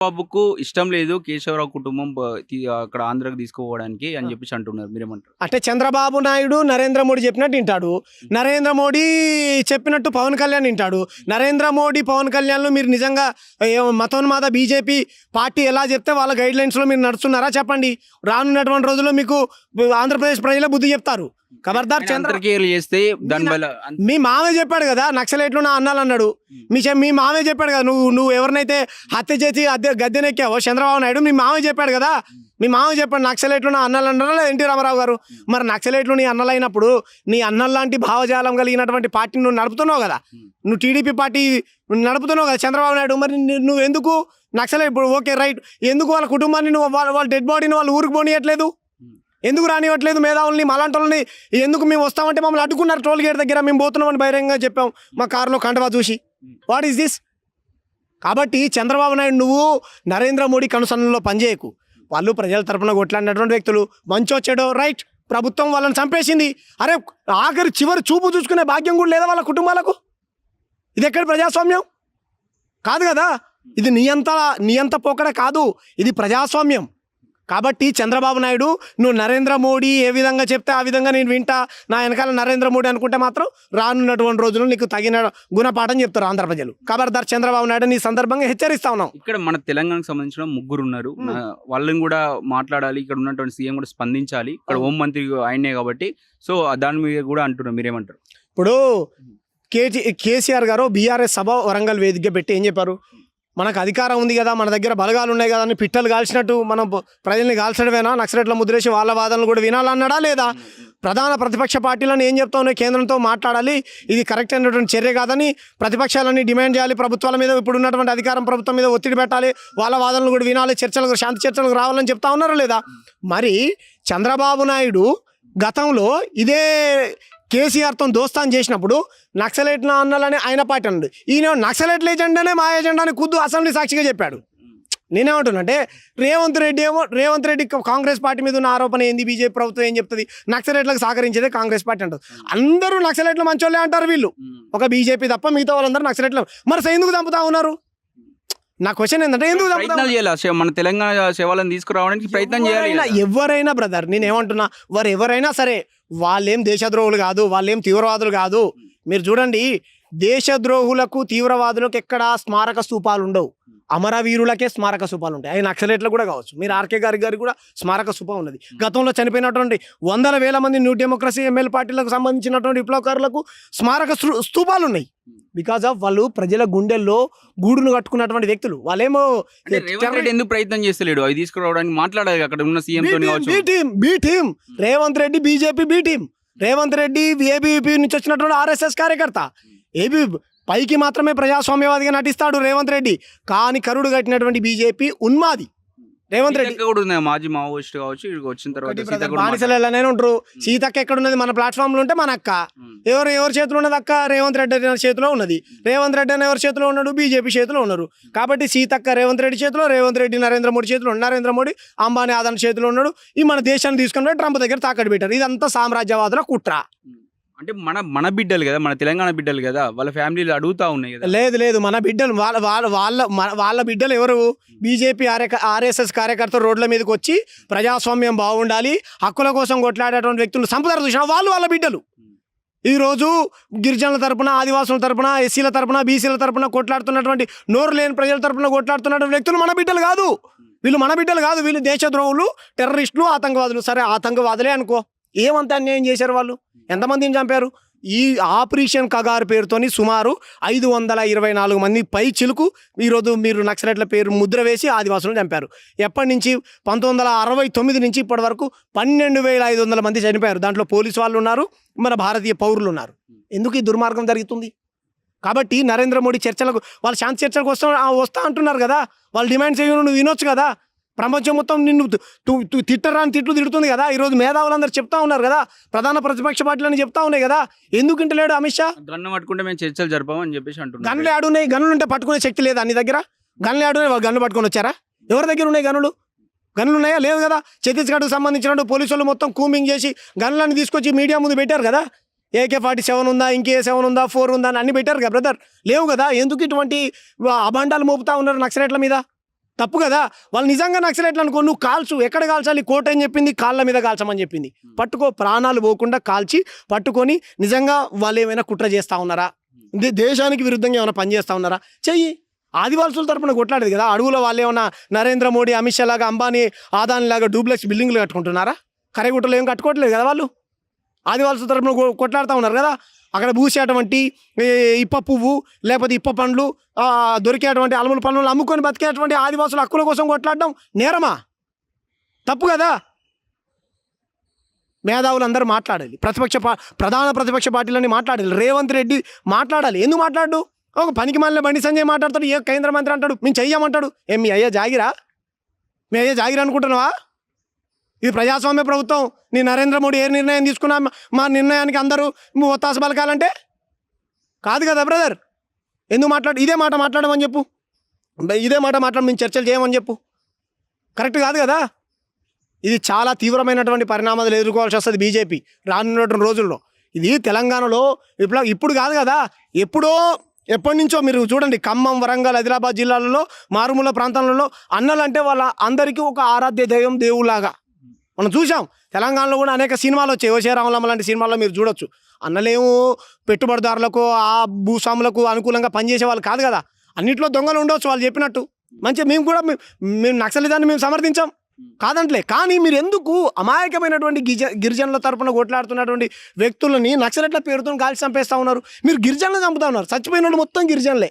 చంద్రబాబుకు ఇష్టం లేదు కేశవరావు కుటుంబం అక్కడ ఆంధ్రాకి తీసుకుపోవడానికి అని చెప్పేసి అంటున్నారు. మీరేమంటారు? అంటే చంద్రబాబు నాయుడు నరేంద్ర మోడీ చెప్పినట్టు వింటాడు, నరేంద్ర మోడీ చెప్పినట్టు పవన్ కళ్యాణ్ వింటాడు. నరేంద్ర మోడీ పవన్ కళ్యాణ్లు మీరు నిజంగా మతోన్మాద బీజేపీ పార్టీ ఎలా చెప్తే వాళ్ళ గైడ్ లైన్స్లో మీరు నడుస్తున్నారా చెప్పండి. రానున్నటువంటి రోజుల్లో మీకు ఆంధ్రప్రదేశ్ ప్రజలే బుద్ధి చెప్తారు. ఖబర్దార్ చేస్తే దానివల్ల మీ మామే చెప్పాడు కదా నక్సలైట్లు నా అన్నాలు అన్నాడు. మీ మామే చెప్పాడు కదా, నువ్వు ఎవరినైతే హత్య చేసి గద్దెనెక్కావో చంద్రబాబు నాయుడు మీ మామే చెప్పాడు కదా. మీ మామ చెప్పాడు నక్సలైట్లు నా అన్నలు అన్నారా లేదా ఎన్టీ రామారావు గారు. మరి నక్సలైట్లు నీ అన్నలైనప్పుడు నీ అన్నల్లాంటి భావజాలం కలిగినటువంటి పార్టీని నువ్వు నడుపుతున్నావు కదా, నువ్వు టీడీపీ పార్టీ నడుపుతున్నావు కదా చంద్రబాబు నాయుడు. మరి నువ్వు ఎందుకు నక్సలైట్ ఇప్పుడు ఓకే రైట్, ఎందుకు వాళ్ళ కుటుంబాన్ని నువ్వు వాళ్ళ డెడ్ బాడీని వాళ్ళు ఊరికి పోనీయట్లేదు, ఎందుకు రానివ్వట్లేదు మేధావుల్ని మాలాంటి ఎందుకు మేము వస్తామంటే మమ్మల్ని అడ్డుకున్నారు టోల్ గేట్ దగ్గర, మేము పోతున్నామని బహిరంగంగా చెప్పాం మా కారులో కంటవా చూసి. What is this? కాబట్టి చంద్రబాబు నాయుడు నువ్వు నరేంద్ర మోడీ కనుసన్నలో పనిచేయకు. వాళ్ళు ప్రజల తరపున కొట్లాడినటువంటి వ్యక్తులు, మంచొచ్చాడో రైట్, ప్రభుత్వం వాళ్ళని చంపేసింది. అరే ఆఖరి చివరి చూపు చూసుకునే భాగ్యం కూడా లేదా వాళ్ళ కుటుంబాలకు? ఇది ఎక్కడ ప్రజాస్వామ్యం కాదు కదా, ఇది నియంత పోకడ కాదు, ఇది ప్రజాస్వామ్యం. కాబట్టి చంద్రబాబు నాయుడు నువ్వు నరేంద్ర మోడీ ఏ విధంగా చెప్తే ఆ విధంగా నేను వింటా, నా వెనకాల నరేంద్ర మోడీ అనుకుంటే మాత్రం రానున్నటువంటి రోజుల్లో నీకు తగిన గుణపాఠం చెప్తారు ఆంధ్ర ప్రజలు. ఖబర్దార్ చంద్రబాబు నాయుడు నీ సందర్భంగా హెచ్చరిస్తా ఉన్నాం. ఇక్కడ మన తెలంగాణకు సంబంధించిన ముగ్గురు ఉన్నారు, వాళ్ళని కూడా మాట్లాడాలి, ఇక్కడ ఉన్నటువంటి సీఎం కూడా స్పందించాలి, ఇక్కడ హోం మంత్రి ఆయనే కాబట్టి. సో దాని మీద కూడా అంటున్నారు, మీరేమంటారు? ఇప్పుడు కేసీఆర్ గారు బీఆర్ఎస్ సభ వరంగల్ వేదిక పెట్టి ఏం చెప్పారు, మనకు అధికారం ఉంది కదా, మన దగ్గర బలగాలు ఉన్నాయి కదా అని పిట్టలు కాల్చినట్టు మనం ప్రజల్ని కాల్చడమేనా, నక్సలైట్ల ముద్రేసి వాళ్ళ వాదనలు కూడా వినాలన్నాడా లేదా? ప్రధాన ప్రతిపక్ష పార్టీలను ఏం చెప్తా ఉన్నాయి, కేంద్రంతో మాట్లాడాలి, ఇది కరెక్ట్ అయినటువంటి చర్య కాదని ప్రతిపక్షాలని డిమాండ్ చేయాలి, ప్రభుత్వాల మీద ఇప్పుడు ఉన్నటువంటి అధికారం ప్రభుత్వం మీద ఒత్తిడి పెట్టాలి, వాళ్ళ వాదనలు కూడా వినాలి, శాంతి చర్చలకు రావాలని చెప్తా ఉన్నారా లేదా? మరి చంద్రబాబు నాయుడు గతంలో ఇదే కేసీఆర్తో దోస్తాన్ చేసినప్పుడు నక్సలైట్ అన్నాలని ఆయన పార్టీ అన్నాడు, ఈయన నక్సలైట్ల ఎజెండానే మా ఎజెండాని ఖుద్దు అసెంబ్లీ సాక్షిగా చెప్పాడు. నేనేమంటున్నా అంటే రేవంత్ రెడ్డి కాంగ్రెస్ పార్టీ మీద ఉన్న ఆరోపణ ఏంది, బీజేపీ ప్రభుత్వం ఏం చెప్తుంది, నక్సలైట్లకు సహకరించేదే కాంగ్రెస్ పార్టీ అంటారు. అందరూ నక్సలైట్లు మంచోళ్ళే అంటారు వీళ్ళు, ఒక బీజేపీ తప్ప మిగతా వాళ్ళందరూ నక్సలైట్లు. మరి ఎందుకు చంపుతా ఉన్నారు? నా క్వశ్చన్ ఏంటంటే ఎందుకు మన తెలంగాణ సేవలను తీసుకురావడానికి ప్రయత్నం చేయాలి. ఎవరైనా బ్రదర్ నేనేమంటున్నా, వారు ఎవరైనా సరే వాళ్ళేం దేశద్రోహులు కాదు, వాళ్ళేం తీవ్రవాదులు కాదు. మీరు చూడండి, దేశద్రోహులకు తీవ్రవాదులకు ఎక్కడ స్మారక స్తూపాలు ఉండవు, అమరవీరులకే స్మారక స్తూపాలు ఉంటాయి. ఆయన నక్సలైట్లు కూడా కావచ్చు, మీరు ఆర్కే గారికి కూడా స్మారక స్తూపం ఉన్నది. గతంలో చనిపోయినటువంటి వందల వేల మంది న్యూ డెమోక్రసీ ఎంఎల్ పార్టీలకు సంబంధించినటువంటి విప్లవకారులకు స్మారక స్తూపాలు ఉన్నాయి. బికాజ్ ఆఫ్ వాళ్ళు ప్రజల గుండెల్లో గూడును కట్టుకున్నటువంటి వ్యక్తులు. వాళ్ళేమో ఎందుకు ప్రయత్నం చేస్తలేడు అవి తీసుకురావడానికి, మాట్లాడాలి అక్కడ ఉన్న CM B team Revanth Reddy, BJP B team. Revanth Reddy ABVP నుంచి వచ్చినటువంటి ఆర్ఎస్ఎస్ కార్యకర్త. పైకి మాత్రమే ప్రజాస్వామ్యవాదిగా నటిస్తాడు రేవంత్ రెడ్డి, కానీ కరుడు కట్టినటువంటి బీజేపీ ఉన్మాది రేవంత్ రెడ్డి. మాజీ మావోయిస్ట్ కావచ్చు, వచ్చిన తర్వాత బానిసలనే ఉంటారు. సీతక్క ఎక్కడ ఉన్నది, మన ప్లాట్ఫామ్ లో ఉంటే మన అక్క. ఎవరి చేతిలో ఉన్నది అక్క? రేవంత్ రెడ్డి చేతిలో ఉన్నది. రేవంత్ రెడ్డి అని ఎవరి చేతిలో ఉన్నాడు? బీజేపీ చేతిలో ఉన్నారు. కాబట్టి సీతక్క రేవంత్ రెడ్డి చేతిలో, రేవంత్ రెడ్డి నరేంద్ర మోడీ చేతిలో, నరేంద్ర మోడీ అంబానీ ఆదాని చేతిలో ఉన్నాడు. ఈ మన దేశాన్ని తీసుకుని ట్రంప్ దగ్గర తాకట్టు పెట్టారు. ఇదంతా సామ్రాజ్యవాదుల కుట్ర. అంటే మన బిడ్డలు కదా, మన తెలంగాణ బిడ్డలు కదా, వాళ్ళ ఫ్యామిలీలు అడుగుతా ఉన్నాయి కదా. లేదు మన బిడ్డలు వాళ్ళ బిడ్డలు ఎవరు? బీజేపీ ఆర్ఎస్ఎస్ కార్యకర్తలు రోడ్ల మీదకి వచ్చి ప్రజాస్వామ్యం బాగుండాలి, హక్కుల కోసం కొట్లాడేటువంటి వ్యక్తులు సంపదలు చూసిన వాళ్ళ బిడ్డలు. ఈరోజు గిరిజనుల తరపున, ఆదివాసుల తరపున, ఎస్సీల తరపున, బీసీల తరపున కొట్లాడుతున్నటువంటి, నోరు లేని ప్రజల తరపున కొట్లాడుతున్నటువంటి వ్యక్తులు మన బిడ్డలు కాదు. వీళ్ళు దేశద్రోహులు, టెర్రరిస్టులు, ఆతంకవాదులు. సరే ఆతంకవాదులే అనుకో, ఏమంత అన్యాయం చేశారు వాళ్ళు? ఎంతమందిని చంపారు? ఈ ఆపరేషన్ కగార్ పేరుతోని సుమారు 524 మంది పై చిలుకు ఈరోజు మీరు నక్సలైట్ల పేరు ముద్ర వేసి ఆదివాసులను చంపారు. ఎప్పటి నుంచి? 1969 నుంచి ఇప్పటి వరకు 12,500 మంది చనిపోయారు. దాంట్లో పోలీసు వాళ్ళు ఉన్నారు, మన భారతీయ పౌరులు ఉన్నారు. ఎందుకు ఈ దుర్మార్గం జరుగుతుంది? కాబట్టి నరేంద్ర మోడీ చర్చలకు, వాళ్ళు శాంతి చర్చలకు వస్తా అంటున్నారు కదా, వాళ్ళు డిమాండ్స్ ఏమి నువ్వు వినొచ్చు కదా. ప్రపంచం మొత్తం నిన్ను తిట్టరాని తిట్లు తిడుతుంది కదా. ఈరోజు మేధావులందరూ చెప్తా ఉన్నారు కదా, ప్రధాన ప్రతిపక్ష పార్టీలని చెప్తా ఉన్నాయి కదా. ఎందుకు ఇంటలేడు అమిత్ షా? గన్ను పట్టుకుంటే మేము చర్చలు జరపమని చెప్పేసి అంటున్నారు. గన్నులు ఆడున్నాయి, గన్నులు ఉంటే పట్టుకునే శక్తి లేదా అన్ని దగ్గర? గన్నులు ఆడున్నాయి, వాళ్ళు గన్ను పట్టుకొని వచ్చారా? ఎవరి దగ్గర ఉన్నాయి గన్నులు ఉన్నాయా? లేదు కదా. ఛత్తీస్గఢ్కు సంబంధించిన పోలీసు వాళ్ళు మొత్తం కూంబింగ్ చేసి గన్నులను తీసుకొచ్చి మీడియా ముందు పెట్టారు కదా. AK-47 ఉందా, ఇంకే-7 ఉందా, 4 ఉందా అని అన్ని పెట్టారు కదా బ్రదర్. లేవు కదా. ఎందుకు ఇటువంటి అభాండాలు మోపుతా ఉన్నారు నక్సలైట్ల మీద? తప్పు కదా. వాళ్ళు నిజంగా నక్సలైట్లు అనుకో, నువ్వు కాల్చు. ఎక్కడ కాల్చాలి? కోర్టు ఏం చెప్పింది? కాళ్ళ మీద కాల్చమని చెప్పింది. పట్టుకో, ప్రాణాలు పోకుండా కాల్చి పట్టుకొని నిజంగా వాళ్ళు ఏమైనా కుట్ర చేస్తూ ఉన్నారా, దేశానికి విరుద్ధంగా ఏమైనా పనిచేస్తూ ఉన్నారా, చెయ్యి. ఆదివాసుల తరపున కొట్లాడేది కదా. అడవులో వాళ్ళు ఏమన్నా నరేంద్ర మోడీ, అమిత్ షా లాగా, అంబానీ, ఆదాని లాగా డూప్లెక్స్ బిల్డింగ్లు కట్టుకుంటున్నారా? కరేగుట్టలు ఏం కట్టుకోవట్లేదు కదా. వాళ్ళు ఆదివాసుల తరపున కొట్లాడుతూ ఉన్నారు కదా. అక్కడ పూసేటువంటి ఇప్ప పువ్వు లేకపోతే ఇప్ప పండ్లు, దొరికేటువంటి అలముల పండ్లు అమ్ముకొని బతికేటువంటి ఆదివాసుల హక్కుల కోసం కొట్లాడడం నేరమా? తప్పు కదా. మేధావులు అందరూ మాట్లాడాలి. ప్రధాన ప్రతిపక్ష పార్టీలన్నీ మాట్లాడాలి. రేవంత్ రెడ్డి మాట్లాడాలి. ఎందుకు మాట్లాడు? ఒక పనికి మళ్ళీ బండి సంజయ్ మాట్లాడతాడు, ఏ కేంద్ర మంత్రి అంటాడు, మేము చెయ్యమంటాడు. ఏం మీ అయ్యా జాగిరా? మీ అయ్యా జాగిరా అనుకుంటున్నావా? ఇది ప్రజాస్వామ్య ప్రభుత్వం. నీ నరేంద్ర మోడీ ఏ నిర్ణయం తీసుకున్నా మా నిర్ణయానికి అందరూ ఒత్తాస పలకాలంటే కాదు కదా బ్రదర్. ఎందుకు ఇదే మాట మాట్లాడమని చెప్పు. ఇదే మాట మేము చర్చలు చేయమని చెప్పు. కరెక్ట్ కాదు కదా. ఇది చాలా తీవ్రమైనటువంటి పరిణామాలు ఎదుర్కోవాల్సి వస్తుంది బీజేపీ రానున్నటువంటి రోజుల్లో. ఇది తెలంగాణలో ఇప్పుడు కాదు కదా, ఎప్పటి నుంచో మీరు చూడండి. ఖమ్మం, వరంగల్, ఆదిలాబాద్ జిల్లాలలో మారుమూల ప్రాంతాలలో అన్నలంటే వాళ్ళ అందరికీ ఒక ఆరాధ్య దైవం, దేవులాగా మనం చూసాం. తెలంగాణలో కూడా అనేక సినిమాలు వచ్చాయి. ఓషే రామలమ్మ లాంటి సినిమాల్లో మీరు చూడొచ్చు. అన్నలేమో పెట్టుబడిదారులకు, ఆ భూస్వాములకు అనుకూలంగా పనిచేసే వాళ్ళు కాదు కదా. అన్నింటిలో దొంగలు ఉండవచ్చు వాళ్ళు చెప్పినట్టు. మంచిగా మేము నక్సలిజాన్ని మేము సమర్థించాం, కాదంటలే. కానీ మీరు ఎందుకు అమాయకమైనటువంటి గిరిజనుల తరపున కొట్లాడుతున్నటువంటి వ్యక్తులని నక్సలెట్ల పేరుతో కాల్చి చంపేస్తూ ఉన్నారు? మీరు గిరిజనులు చంపుతా ఉన్నారు. చచ్చిపోయిన వాళ్ళు మొత్తం గిరిజనులే.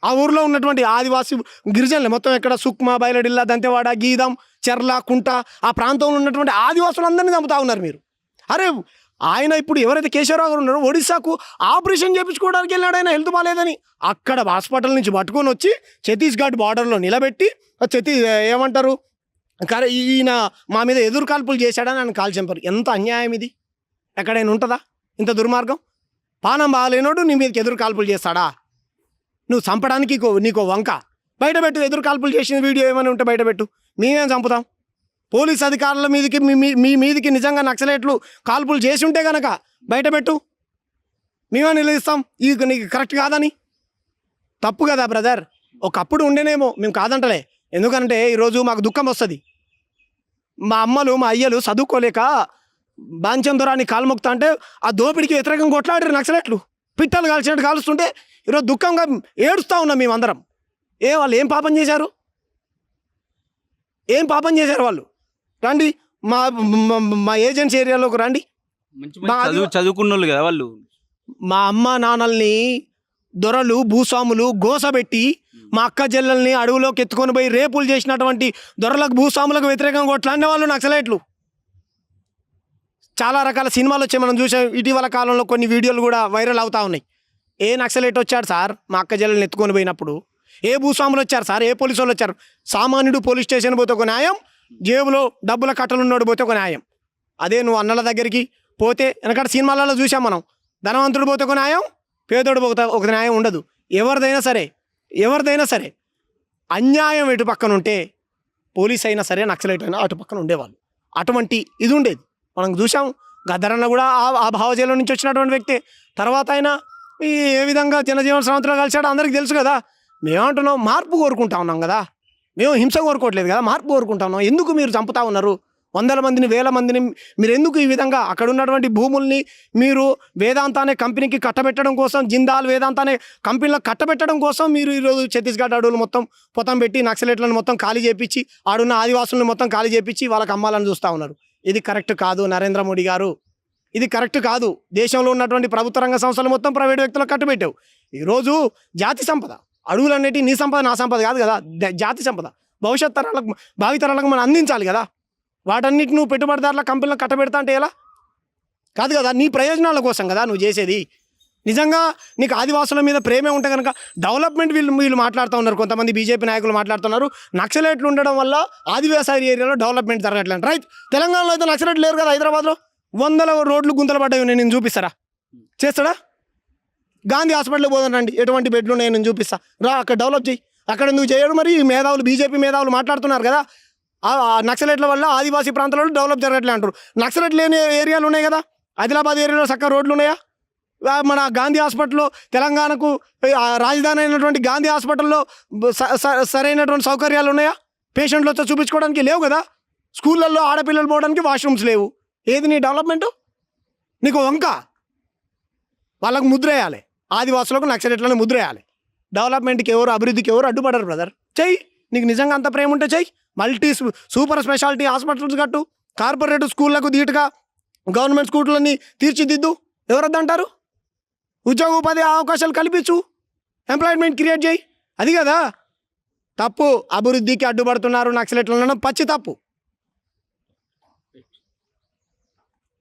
ఆ ఊర్లో ఉన్నటువంటి ఆదివాసీ గిరిజనులే మొత్తం. ఎక్కడ సుక్మా, బయలడిల్లా, దంతెవాడ, గీదం, చెర్ల, కుంట, ఆ ప్రాంతంలో ఉన్నటువంటి ఆదివాసులందరినీ చంపుతా ఉన్నారు మీరు. అరే ఆయన ఇప్పుడు ఎవరైతే కేశవరావు గారు ఉన్నారో ఒడిశాకు ఆపరేషన్ చేయించుకోవడానికి వెళ్ళాడు. ఆయన హెల్త్ బాగాలేదని అక్కడ హాస్పిటల్ నుంచి పట్టుకొని వచ్చి ఛత్తీస్గఢ్ బార్డర్లో నిలబెట్టి ఏమంటారు, ఈయన మా మీద ఎదురు కాల్పులు చేశాడని ఆయన కాల్ చంపారు. ఎంత అన్యాయం ఇది! ఎక్కడైనా ఉంటుందా ఇంత దుర్మార్గం? పానం బాగాలేనోడు నీ మీదకి ఎదురు కాల్పులు చేస్తాడా? నువ్వు చంపడానికి నీకో వంక. బయటపెట్టు. ఎదురు కాల్పులు చేసిన వీడియో ఏమైనా ఉంటే బయటపెట్టు. మేమేం చంపుతాం? పోలీస్ అధికారుల మీదకి మీ మీదికి నిజంగా నక్సలైట్లు కాల్పులు చేసి ఉంటే కనుక బయటపెట్టు. మేమే నిలదీస్తాం నీకు కరెక్ట్ కాదని. తప్పు కదా బ్రదర్. ఒకప్పుడు ఉండేనేమో, మేము కాదంటలే. ఎందుకంటే ఈరోజు మాకు దుఃఖం వస్తుంది. మా అమ్మలు, మా అయ్యలు చదువుకోలేక బాంచం దొరాన్ని కాలుమొక్తా అంటే ఆ దోపిడికి వ్యతిరేకంగా కొట్లాడారు నక్సలైట్లు. పిట్టలు కాల్చినట్టు కాలుస్తుంటే ఈరోజు దుఃఖంగా ఏడుస్తూ ఉన్నాం మేమందరం. వాళ్ళు ఏం పాపం చేశారు? ఏం పాపం చేశారు వాళ్ళు? రండి మా ఏజెన్సీ ఏరియాలోకి రండి. చదువుకున్న వాళ్ళు కదా వాళ్ళు. మా అమ్మ నాన్నల్ని దొరలు, భూస్వాములు గోసబెట్టి మా అక్క చెల్లెల్ని అడవులోకి ఎత్తుకొని పోయి రేపులు చేసినటువంటి దొరలకు, భూస్వాములకు వ్యతిరేకంగా కొట్లాడిన వాళ్ళు నక్సలైట్లు. చాలా రకాల సినిమాలు వచ్చాయి, మనం చూసాం. ఇటీవల కాలంలో కొన్ని వీడియోలు కూడా వైరల్ అవుతా ఉన్నాయి. ఏ నక్సలైట్ వచ్చాడు సార్ మా అక్క చెల్లెల్ని ఎత్తుకొని పోయినప్పుడు? ఏ భూస్వాములు వచ్చారు సార్? ఏ పోలీసు వాళ్ళు వచ్చారు? సామాన్యుడు పోలీస్ స్టేషన్ పోతే ఒక న్యాయం, జేబులో డబ్బుల కట్టలున్నాడు పోతే ఒక న్యాయం. అదే నువ్వు అన్నల దగ్గరికి పోతే, వెనకటి సినిమాలలో చూసాం మనం, ధనవంతుడు పోతే ఒక న్యాయం, పేదోడు పోతే ఒక న్యాయం ఉండదు. ఎవరిదైనా సరే అన్యాయం ఎటు పక్కన ఉంటే పోలీస్ అయినా సరే నక్సలైట్ అయినా అటు పక్కన ఉండేవాళ్ళు. అటువంటి ఇది ఉండేది మనం చూసాం. గద్దరన్న కూడా ఆ భావజాలం నుంచి వచ్చినటువంటి వ్యక్తే. తర్వాత ఆయన ఏ విధంగా జనజీవన స్రవంతిలో కలిసాడో అందరికీ తెలుసు కదా. మేమంటున్నాం మార్పు కోరుకుంటా ఉన్నాం కదా, మేము హింస కోరుకోవట్లేదు కదా, మార్పు కోరుకుంటా ఉన్నాం. ఎందుకు మీరు చంపుతా ఉన్నారు? వందల మందిని, వేల మందిని మీరు ఎందుకు ఈ విధంగా అక్కడ ఉన్నటువంటి భూముల్ని మీరు వేదాంత అనే కంపెనీకి కట్టబెట్టడం కోసం, జిందాల్ వేదాంత అనే కంపెనీలో కట్టబెట్టడం కోసం మీరు ఈరోజు ఛత్తీస్గఢ్ అడవులు మొత్తం పొతం పెట్టి నక్సలైట్లను మొత్తం ఖాళీ చేపించి, ఆడున్న ఆదివాసులను మొత్తం ఖాళీ చేపించి వాళ్ళకి అమ్మాలని చూస్తూ ఉన్నారు. ఇది కరెక్ట్ కాదు నరేంద్ర మోడీ గారు, ఇది కరెక్ట్ కాదు. దేశంలో ఉన్నటువంటి ప్రభుత్వ రంగ సంస్థలు మొత్తం ప్రైవేట్ వ్యక్తులకు కట్టుబెట్టావు. ఈరోజు జాతి సంపద, అడవులు అనేటి నీ సంపద నా సంపద కాదు కదా, జాతి సంపద. భవిష్యత్ తరాలకు, భావితరాలకు మనం అందించాలి కదా. వాటన్నిటి నువ్వు పెట్టుబడిదారుల కంపెనీలకు కట్టబెడతా అంటే ఎలా? కాదు కదా, నీ ప్రయోజనాల కోసం కదా నువ్వు చేసేది. నిజంగా నీకు ఆదివాసుల మీద ప్రేమే ఉంటే కనుక డెవలప్మెంట్ వీళ్ళు మాట్లాడుతూ ఉన్నారు. కొంతమంది బీజేపీ నాయకులు మాట్లాడుతున్నారు, నక్సలైట్లు ఉండడం వల్ల ఆదివాసీ ఏరియాలో డెవలప్మెంట్ జరగట్లేదు. రైట్, తెలంగాణలో అయితే నక్సలైట్లు లేరు కదా. హైదరాబాద్లో వందల రోడ్లు గుంతలు పడ్డాయి, నేను చూపిస్తారా? చేస్తాడా? గాంధీ హాస్పిటల్కి పోదానండి, ఎటువంటి బెడ్లు ఉన్నాయో నేను చూపిస్తా, రా అక్కడ డెవలప్ చేయి. అక్కడ ఎందుకు చేయడు? మరి మేధావులు, బీజేపీ మేధావులు మాట్లాడుతున్నారు కదా, నక్సలైట్ల వల్ల ఆదివాసీ ప్రాంతాలలో డెవలప్ జరగట్లే అంటారు. నక్సలైట్ లేని ఏరియాలు ఉన్నాయి కదా, ఆదిలాబాద్ ఏరియాలో చక్కగా రోడ్లు ఉన్నాయా? మన గాంధీ హాస్పిటల్లో తెలంగాణకు రాజధాని అయినటువంటి గాంధీ హాస్పిటల్లో సరైనటువంటి సౌకర్యాలు ఉన్నాయా? పేషెంట్లు వచ్చి చూపించుకోవడానికి లేవు కదా. స్కూళ్ళల్లో ఆడపిల్లలు పోవడానికి వాష్రూమ్స్ లేవు. ఏది నీ డెవలప్మెంటు? నీకు వంక. వాళ్ళకు ముద్ర వేయాలి, ఆదివాసులకు నక్సలైట్లను ముద్ర వేయాలి. డెవలప్మెంట్కి ఎవరు, అభివృద్ధికి ఎవరు అడ్డుపడరు బ్రదర్. చెయ్యి, నీకు నిజంగా అంత ప్రేమ ఉంటే చెయ్యి. సూపర్ స్పెషాలిటీ హాస్పిటల్స్ కట్టు, కార్పొరేట్ స్కూళ్ళకు ధీటుగా గవర్నమెంట్ స్కూళ్ళని తీర్చిదిద్దు. ఎవరొద్దంటారు? ఉద్యోగ ఉపాధి అవకాశాలు కల్పించు, ఎంప్లాయ్మెంట్ క్రియేట్ చేయి. అది కదా తప్పు. అభివృద్ధికి అడ్డుపడుతున్నారు నక్సలైట్లను పచ్చి తప్పు.